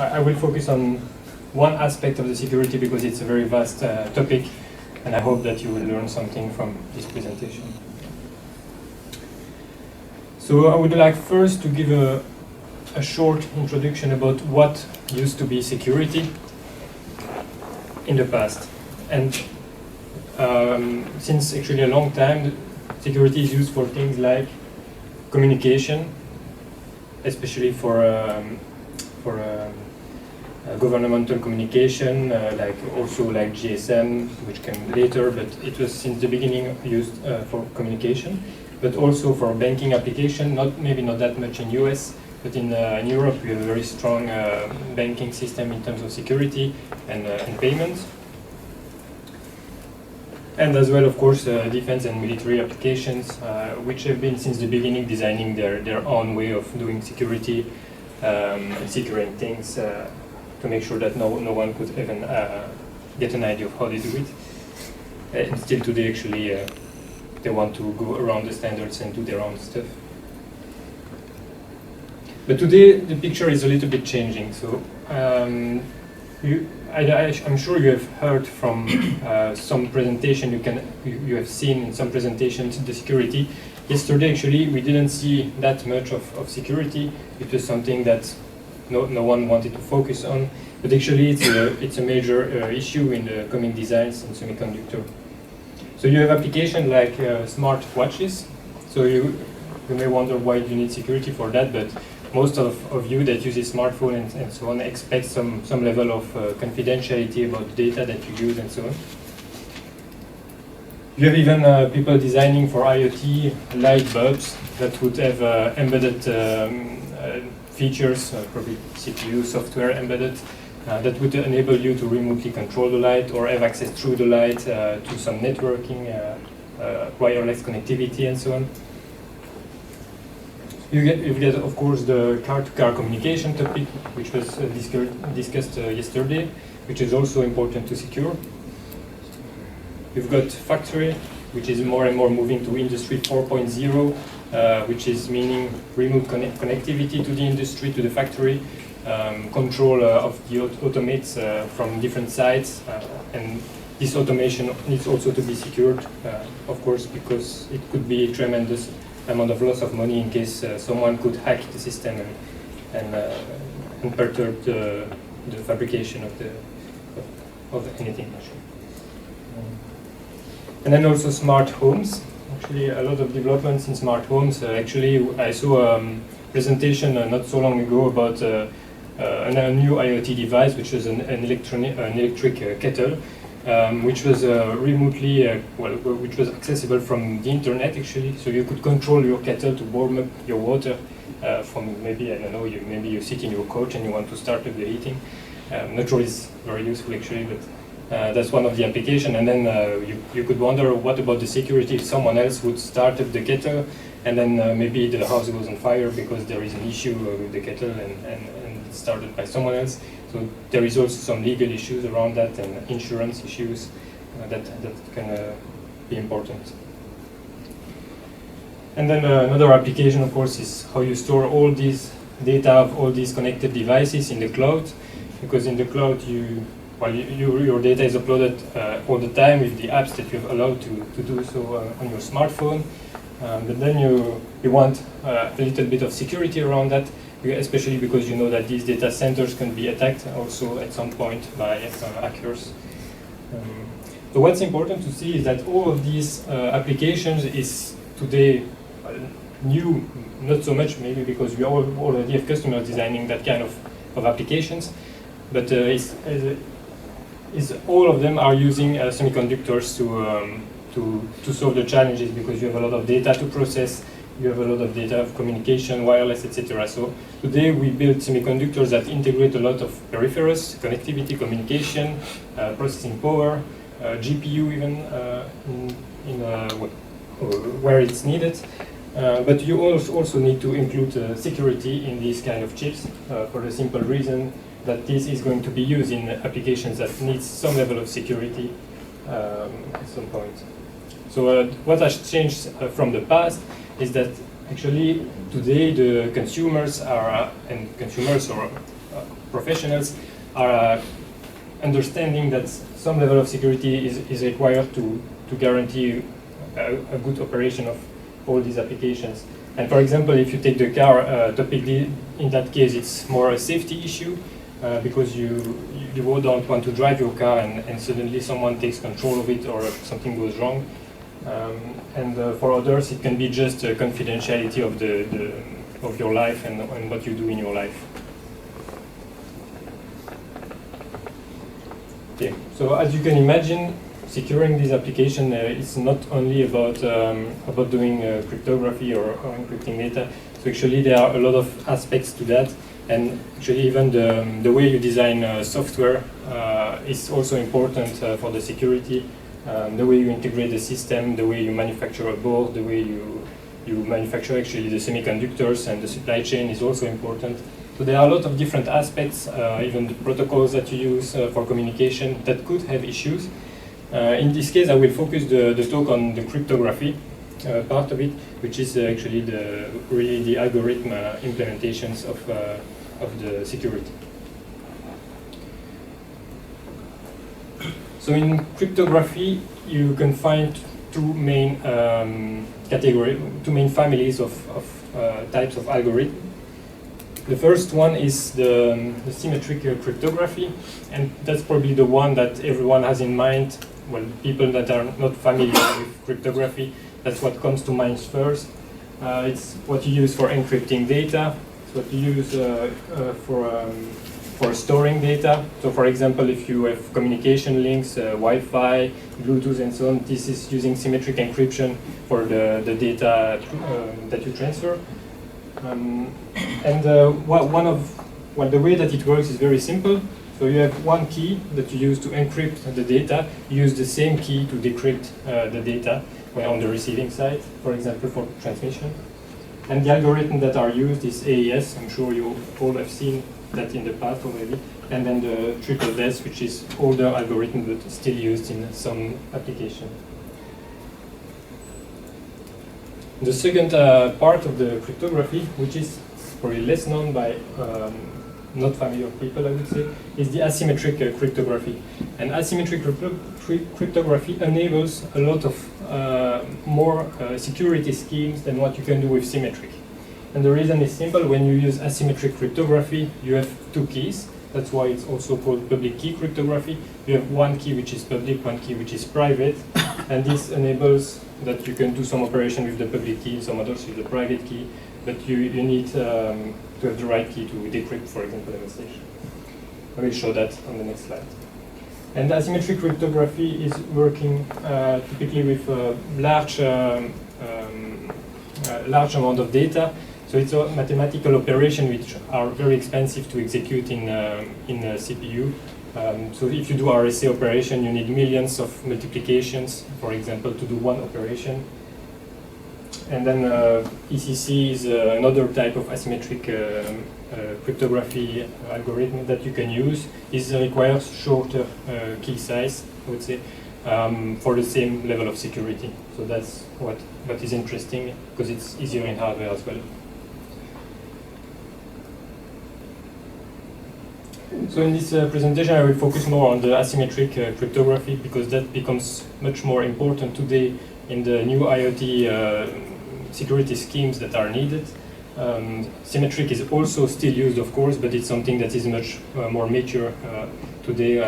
I will focus on one aspect of the security because it's a very vast topic, and I hope that you will learn something from this presentation. So I would like first to give a short introduction about what used to be security in the past. And since actually a long time, security is used for things like communication, especially for governmental communication, like also like GSM, which came later, but it was since the beginning used for communication, but also for banking application, maybe not that much in US, but in Europe we have a very strong banking system in terms of security and payments. And as well, of course, defense and military applications, which have been since the beginning designing their own way of doing security and securing things to make sure that no one could even get an idea of how they do it. And still today, actually, they want to go around the standards and do their own stuff. But today, the picture is a little bit changing. So I'm sure you have heard from some presentation, you have seen in some presentations the security. Yesterday, actually, we didn't see that much of security. It was something that no one wanted to focus on, but actually it's a major issue in the coming designs in semiconductor. So you have applications like smart watches. So you may wonder why you need security for that, but most of you that use a smartphone and so on expect some level of confidentiality about the data that you use and so on. You have even people designing for IoT light bulbs that would have embedded features, probably CPU software embedded, that would enable you to remotely control the light or have access through the light to some networking, wireless connectivity and so on. You get, of course, the car-to-car communication topic, which was discussed yesterday, which is also important to secure. You've got factory, which is more and more moving to Industry 4.0, which is meaning remote connectivity to the industry, to the factory, control of the automates from different sites, and this automation needs also to be secured, of course, because it could be a tremendous amount of loss of money in case someone could hack the system and perturb the fabrication of anything. And then also smart homes. Actually, a lot of developments in smart homes. Actually, I saw a presentation not so long ago about a new IoT device, which is an electric kettle, which was remotely, which was accessible from the internet actually. So you could control your kettle to warm up your water from maybe, I don't know, maybe you sit in your couch and you want to start up the heating. Not sure it's very useful actually, but that's one of the applications. And then you could wonder, what about the security if someone else would start up the kettle and then maybe the house goes on fire because there is an issue with the kettle and it's started by someone else. So there is also some legal issues around that and insurance issues that can be important. And then another application, of course, is how you store all these data of all these connected devices in the cloud, because in the cloud your data is uploaded all the time with the apps that you've allowed to do so on your smartphone. But then you want a little bit of security around that, especially because you know that these data centers can be attacked also at some point by hackers. So what's important to see is that all of these applications is today new, not so much maybe because we already have customers designing that kind of applications, but all of them are using semiconductors to solve the challenges, because you have a lot of data to process, you have a lot of data of communication, wireless, etc. So today we build semiconductors that integrate a lot of peripherals, connectivity, communication, processing power, GPU even where it's needed. But you also need to include security in these kind of chips for the simple reason that this is going to be used in applications that need some level of security at some point. So what has changed from the past is that actually today the consumers or professionals are understanding that some level of security is required to guarantee a good operation of all these applications. And for example, if you take the car topic, in that case it's more a safety issue because you don't want to drive your car and suddenly someone takes control of it or something goes wrong. And for others, it can be just confidentiality of your life and what you do in your life. Okay, so as you can imagine, securing this application is not only about doing cryptography or encrypting data. So actually, there are a lot of aspects to that, and actually, even the way you design software is also important for the security. The way you integrate the system, the way you manufacture a board, the way you manufacture actually the semiconductors and the supply chain is also important. So there are a lot of different aspects, even the protocols that you use for communication that could have issues. In this case, I will focus the talk on the cryptography part of it, which is actually really the algorithm implementations of the security. So in cryptography, you can find two main families of types of algorithm. The first one is the symmetric cryptography, and that's probably the one that everyone has in mind. Well, people that are not familiar with cryptography, that's what comes to mind first. It's what you use for encrypting data. It's what you use for storing data. So for example, if you have communication links, Wi-Fi, Bluetooth and so on, this is using symmetric encryption for the data that you transfer. The way that it works is very simple. So you have one key that you use to encrypt the data. You use the same key to decrypt the data when on the receiving side, for example, for transmission. And the algorithm that are used is AES. I'm sure you all have seen that in the past already. And then the triple DES, which is older algorithm but still used in some application. The second part of the cryptography, which is probably less known by not familiar people, I would say, is the asymmetric cryptography. And asymmetric cryptography enables a lot of more security schemes than what you can do with symmetric. And the reason is simple. When you use asymmetric cryptography, you have two keys. That's why it's also called public key cryptography. You have one key which is public, one key which is private, and this enables that you can do some operation with the public key, some others with the private key, but you need to have the right key to decrypt, for example, a message. I will show that on the next slide. And asymmetric cryptography is working typically with large amount of data. So it's a mathematical operation which are very expensive to execute in a CPU. So if you do RSA operation, you need millions of multiplications, for example, to do one operation. And then ECC is another type of asymmetric cryptography algorithm that you can use. It requires shorter key size, I would say, for the same level of security. So that's what is interesting, because it's easier in hardware as well. So in this presentation, I will focus more on the asymmetric cryptography, because that becomes much more important today in the new IoT security schemes that are needed. Symmetric is also still used, of course, but it's something that is much more mature today.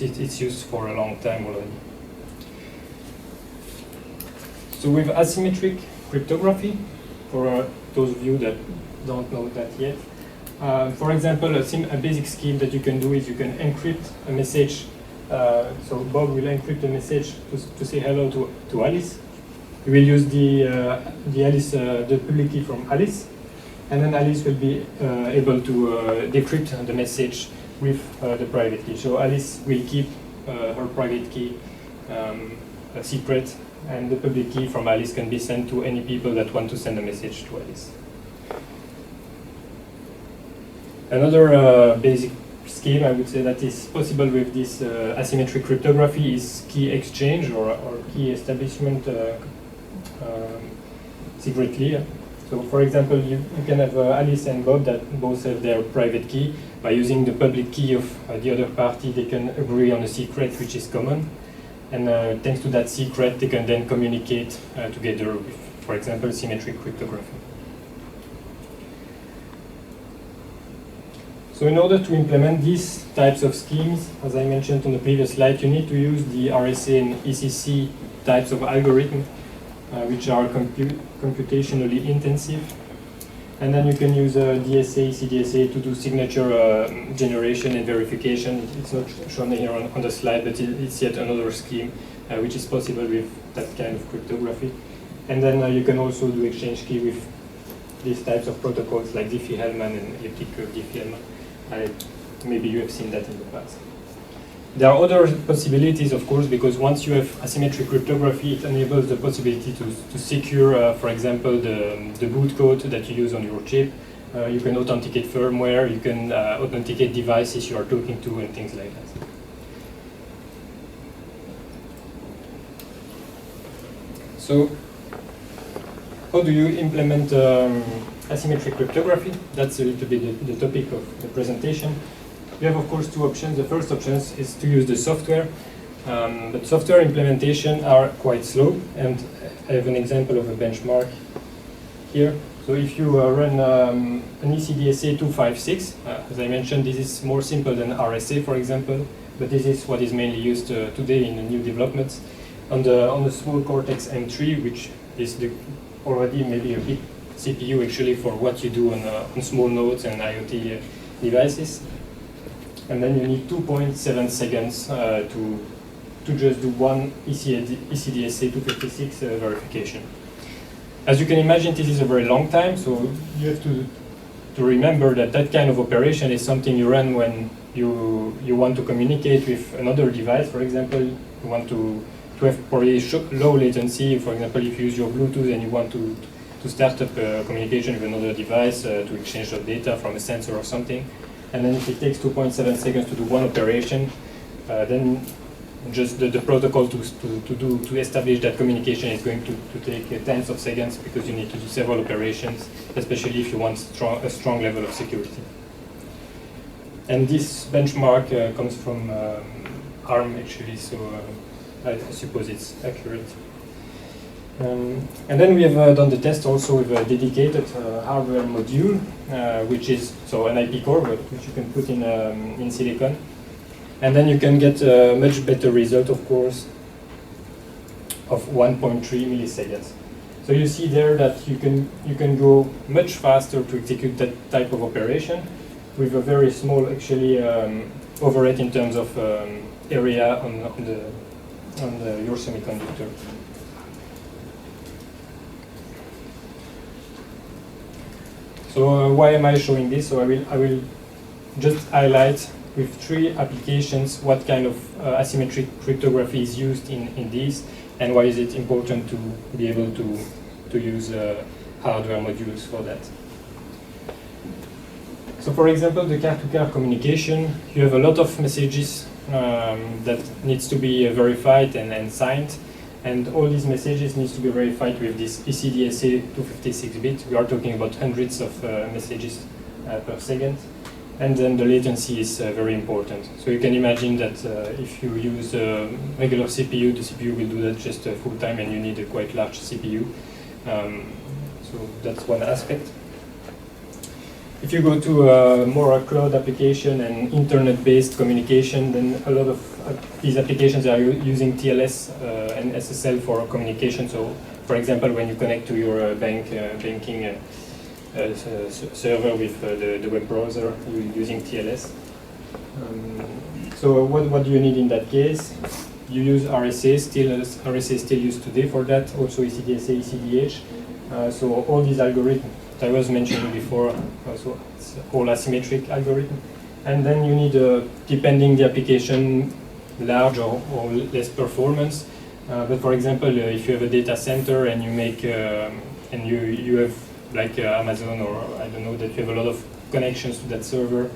It's used for a long time already. So with asymmetric cryptography, for those of you that don't know that yet, for example, a basic scheme that you can do is you can encrypt a message. So Bob will encrypt a message to say hello to Alice. We will use the public key from Alice, and then Alice will be able to decrypt the message with the private key. So Alice will keep her private key a secret, and the public key from Alice can be sent to any people that want to send a message to Alice. Another basic scheme, I would say, that is possible with this asymmetric cryptography is key exchange or key establishment secretly. So for example, you can have Alice and Bob that both have their private key. By using the public key of the other party, they can agree on a secret which is common. And thanks to that secret, they can then communicate together with, for example, symmetric cryptography. So in order to implement these types of schemes, as I mentioned on the previous slide, you need to use the RSA and ECC types of algorithms, which are computationally intensive. And then you can use DSA, CDSA to do signature generation and verification. It's not shown here on the slide, but it's yet another scheme which is possible with that kind of cryptography. And then you can also do exchange key with these types of protocols like Diffie-Hellman and elliptic curve Diffie-Hellman. Maybe you have seen that in the past. There are other possibilities, of course, because once you have asymmetric cryptography, it enables the possibility to secure, for example, the boot code that you use on your chip. You can authenticate firmware, you can authenticate devices you are talking to, and things like that. So, how do you implement asymmetric cryptography? That's a little bit the topic of the presentation. You have, of course, two options. The first option is to use the software, but software implementation are quite slow, and I have an example of a benchmark here. So if you run an ECDSA 256, as I mentioned, this is more simple than RSA, for example, but this is what is mainly used today in the new developments. On the small Cortex M3, which is already maybe a big CPU actually for what you do on small nodes and IoT devices. And then you need 2.7 seconds to just do one ECDSA 256 verification. As you can imagine, this is a very long time, so you have to remember that that kind of operation is something you run when you want to communicate with another device. For example, you want to have probably low latency. For example, if you use your Bluetooth and you want to start up a communication with another device to exchange the data from a sensor or something. And then if it takes 2.7 seconds to do one operation, then just the protocol to establish that communication is going to take tens of seconds, because you need to do several operations, especially if you want a strong level of security. And this benchmark comes from ARM actually, so I suppose it's accurate. And then we have done the test also with a dedicated hardware module, which is an IP core, but which you can put in silicon. And then you can get a much better result, of course, of 1.3 milliseconds. So you see there that you can go much faster to execute that type of operation with a very small, actually, overhead in terms of area on your semiconductor. So why am I showing this? So I will just highlight with 3 applications what kind of asymmetric cryptography is used in these, and why is it important to be able to use hardware modules for that. So for example, the car-to-car communication, you have a lot of messages that needs to be verified and signed. And all these messages need to be verified with this ECDSA 256-bit. We are talking about hundreds of messages per second. And then the latency is very important. So you can imagine that if you use a regular CPU, the CPU will do that just full time, and you need a quite large CPU. So that's one aspect. If you go to more a cloud application and internet-based communication, then a lot of these applications are using TLS and SSL for communication. So, for example, when you connect to your banking server with the web browser, you're using TLS. So what do you need in that case? You use RSA, RSA is still used today for that, also ECDSA, ECDH. So all these algorithms I was mentioning before, so it's all asymmetric algorithm. And then you need, depending the application, large or less performance. But for example, if you have a data center and you make, and you have like Amazon, or I don't know, that you have a lot of connections to that server,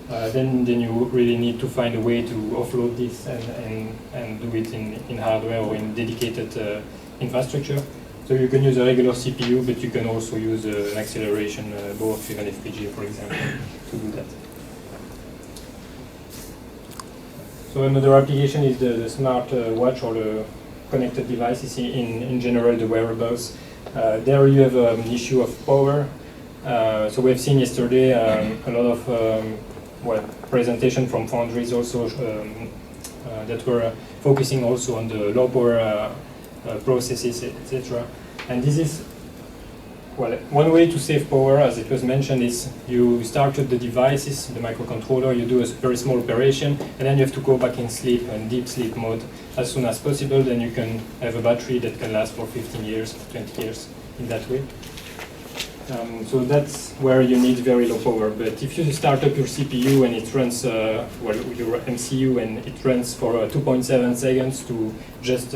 then you really need to find a way to offload this and do it in hardware or in dedicated infrastructure. So you can use a regular CPU, but you can also use an acceleration board with an FPGA, for example, to do that. So another application is the smart watch or the connected devices, in general the wearables. There you have an issue of power. So we have seen yesterday a lot of presentation from foundries also that were focusing also on the low power processes, etc. And this is, well, one way to save power, as it was mentioned, is you started the devices, the microcontroller, you do a very small operation, and then you have to go back in sleep, in deep sleep mode, as soon as possible. Then you can have a battery that can last for 15 years, 20 years in that way. So that's where you need very low power. But if you start up your CPU and it runs, your MCU, and it runs for 2.7 seconds to just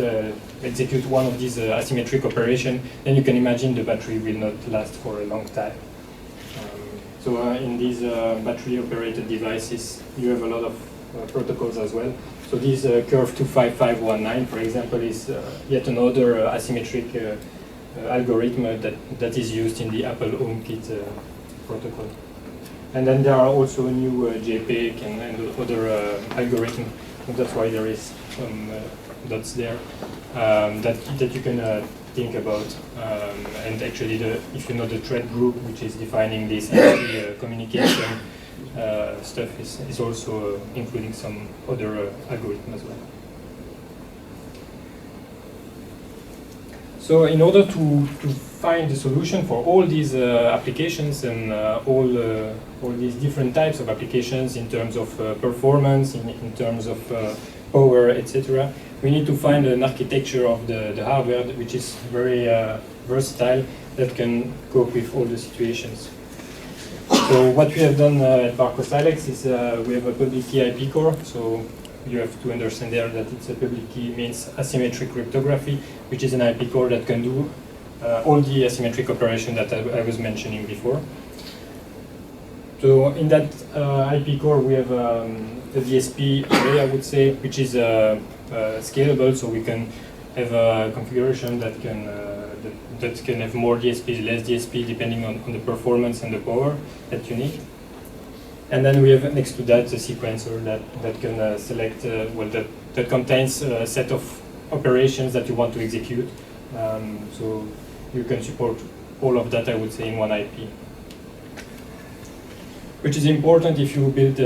execute one of these asymmetric operations, then you can imagine the battery will not last for a long time. So in these battery-operated devices, you have a lot of protocols as well. So this curve 25519, for example, is yet another asymmetric algorithm that is used in the Apple HomeKit protocol. And then there are also new JPEG and other algorithms. So that's why there is some dots there that you can think about. And actually, if you know the thread group, which is defining this communication stuff, is also including some other algorithm as well. So in order to find the solution for all these applications and all these different types of applications in terms of performance, in terms of power, etc., we need to find an architecture of the hardware which is very versatile, that can cope with all the situations. So what we have done at Barco Silex is we have a public key IP core. So you have to understand there that it's a public key means asymmetric cryptography, which is an IP core that can do all the asymmetric operation that I was mentioning before. So in that IP core we have a DSP array, I would say, which is scalable, so we can have a configuration that can have more DSP, less DSP, depending on the performance and the power that you need. And then we have next to that a sequencer that can select, that contains a set of operations that you want to execute. So you can support all of that, I would say, in one IP. Which is important if you build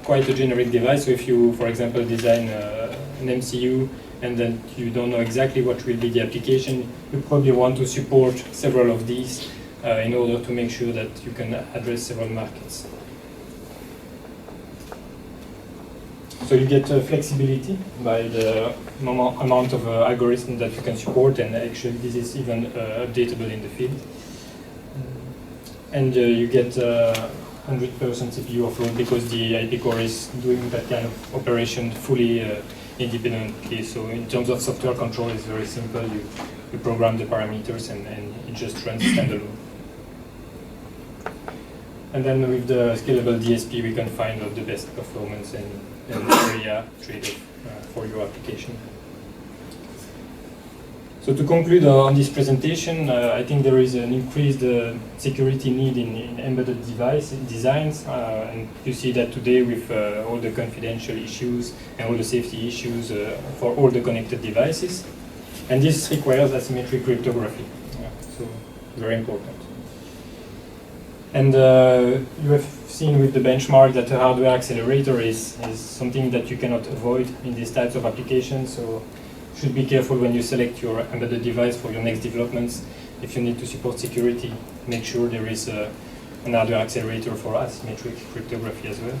quite a generic device. So if you, for example, design an MCU and then you don't know exactly what will be the application, you probably want to support several of these in order to make sure that you can address several markets. So you get flexibility by the amount of algorithms that you can support, and actually this is even updatable in the field. And you get 100% CPU offload because the IP core is doing that kind of operation fully independently. So in terms of software control, it's very simple. You program the parameters and it just runs standalone. And then with the scalable DSP, we can find out the best performance and area trade-off for your application. So to conclude on this presentation, I think there is an increased security need in embedded device designs, and you see that today with all the confidential issues and all the safety issues for all the connected devices, and this requires asymmetric cryptography. So very important. And you have seen with the benchmark that a hardware accelerator is something that you cannot avoid in these types of applications. So you should be careful when you select your embedded device for your next developments. If you need to support security, make sure there is an hardware accelerator for asymmetric cryptography as well.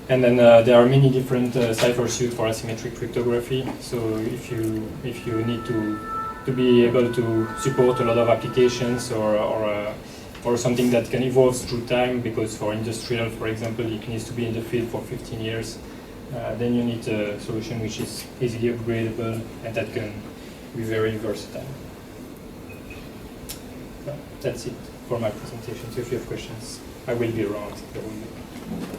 And then there are many different cipher suites for asymmetric cryptography. So if you need to be able to support a lot of applications or something that can evolve through time, because for industrial, for example, it needs to be in the field for 15 years, then you need a solution which is easily upgradable and that can be very versatile. So that's it for my presentation. So if you have questions, I will be around the whole day.